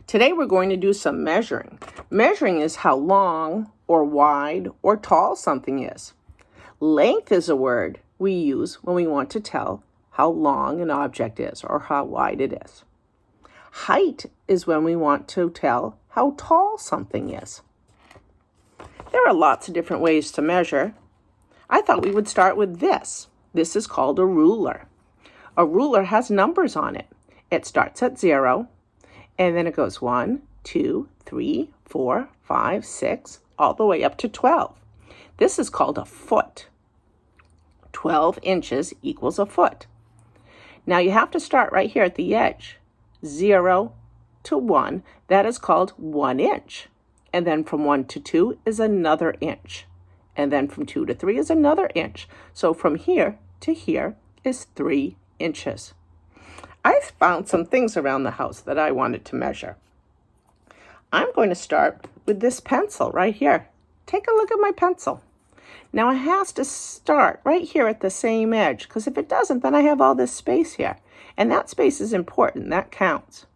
Today we're going to do some measuring. Measuring is how long or wide or tall something is. Length is a word we use when we want to tell how long an object is or how wide it is. Height is when we want to tell how tall something is. There are lots of different ways to measure. I thought we would start with this. This is called a ruler. A ruler has numbers on it. It starts at 0, and then it goes 1, 2, 3, 4, 5, 6, all the way up to 12. This is called a foot. 12 inches equals a foot. Now you have to start right here at the edge. 0 to 1, that is called 1 inch. And then from 1 to 2 is another inch. And then from 2 to 3 is another inch. So from here to here is 3 inches. I found some things around the house that I wanted to measure. I'm going to start with this pencil right here. Take a look at my pencil. Now it has to start right here at the same edge, because if it doesn't, then I have all this space here. And that space is important. That counts.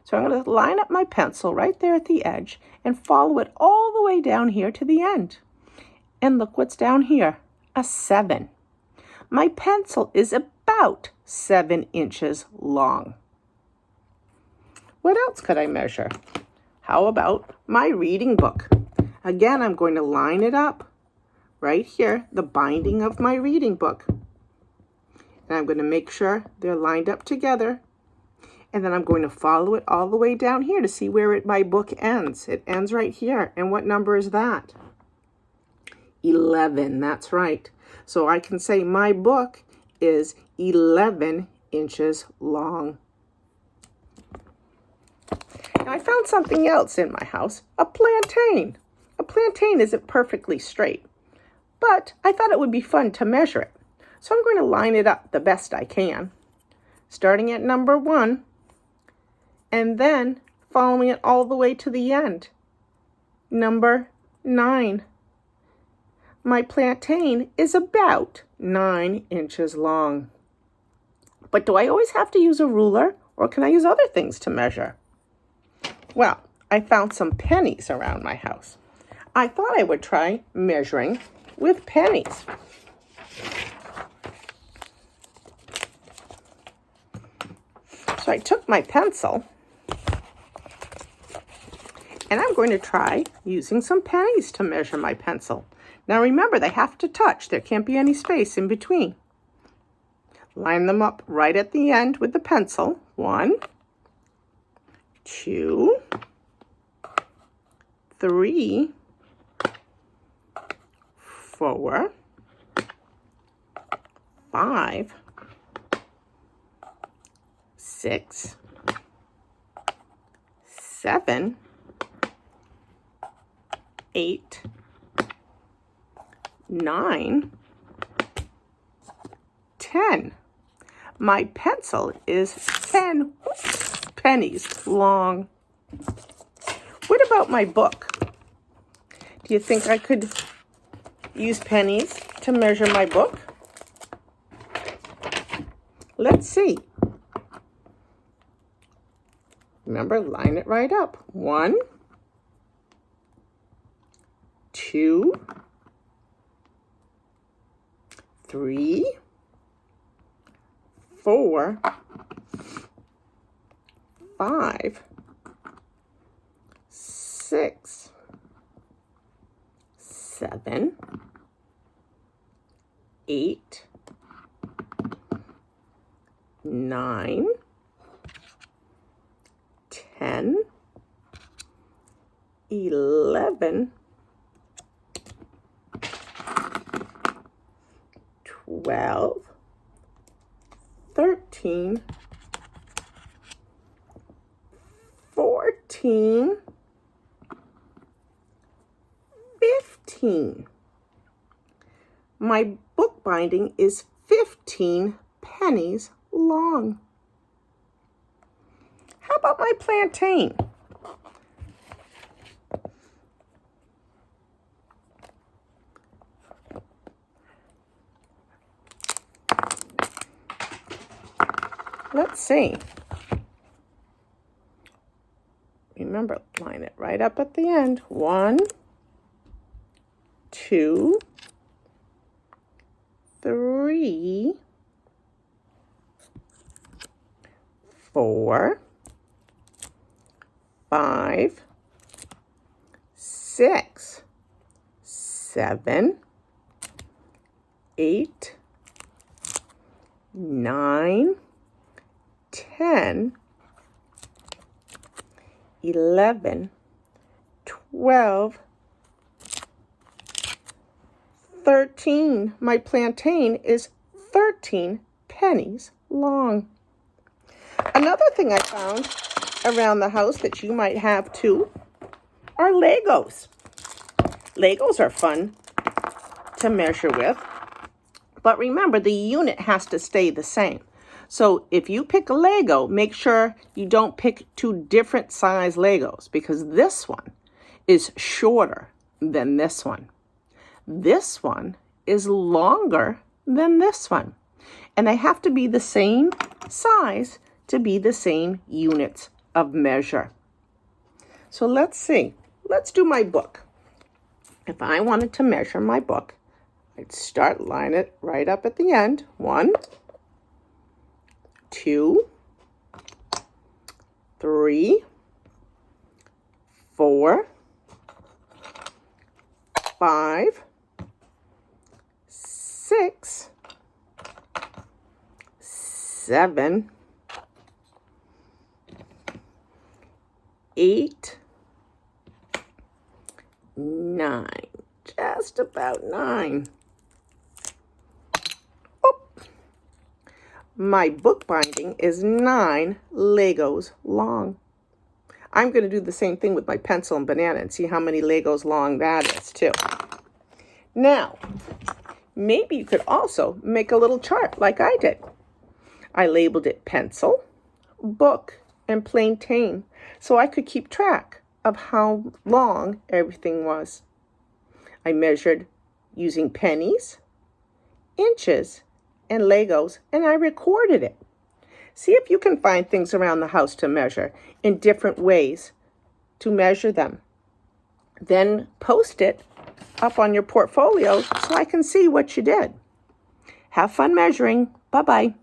So I'm going to line up my pencil right there at the edge and follow it all the way down here to the end. And look what's down here, a 7. My pencil is about 7 inches long. What else could I measure? How about my reading book? Again, I'm going to line it up right here, the binding of my reading book. And I'm going to make sure they're lined up together. And then I'm going to follow it all the way down here to see where my book ends. It ends right here. And what number is that? 11, that's right. So I can say my book is 11 inches long. Now I found something else in my house, a plantain. A plantain isn't perfectly straight, but I thought it would be fun to measure it. So I'm going to line it up the best I can, starting at number 1, and then following it all the way to the end. Number 9. My plantain is about 9 inches long. But do I always have to use a ruler, or can I use other things to measure? Well, I found some pennies around my house. I thought I would try measuring with pennies. So I took my pencil, and I'm going to try using some pennies to measure my pencil. Now remember, they have to touch. There can't be any space in between. Line them up right at the end with the pencil. 1, 2, 3, 4, 5, 6, 7, 8, 9, 10. My pencil is 10 pennies long. What about my book? Do you think I could use pennies to measure my book? Let's see. Remember, line it right up. 1, 2, 3, 4, 5, 6, 7, 8, 9, 10, 11, 12, 13, 14, 15. My book binding is 15 pennies long. How about my plantain? Let's see. Remember, line it right up at the end. 1, 2, 3, 4, 5, 6, 7, 8, 9, 10, 11, 12, 13. My plantain is 13 pennies long. Another thing I found around the house that you might have too are Legos. Legos are fun to measure with, but remember the unit has to stay the same. So if you pick a Lego, make sure you don't pick two different size Legos because this one is shorter than this one. This one is longer than this one. And they have to be the same size to be the same units of measure. So let's see. Let's do my book. If I wanted to measure my book, I'd line it right up at the end. 1, 2, 3, 4, 5, 6, 7, 8, 9. Just about 9. My book binding is 9 Legos long. I'm going to do the same thing with my pencil and banana and see how many Legos long that is too. Now, maybe you could also make a little chart like I did. I labeled it pencil, book, and plantain so I could keep track of how long everything was. I measured using pennies, inches, and Legos, and I recorded it. See if you can find things around the house to measure in different ways to measure them. Then post it up on your portfolio so I can see what you did. Have fun measuring. Bye-bye.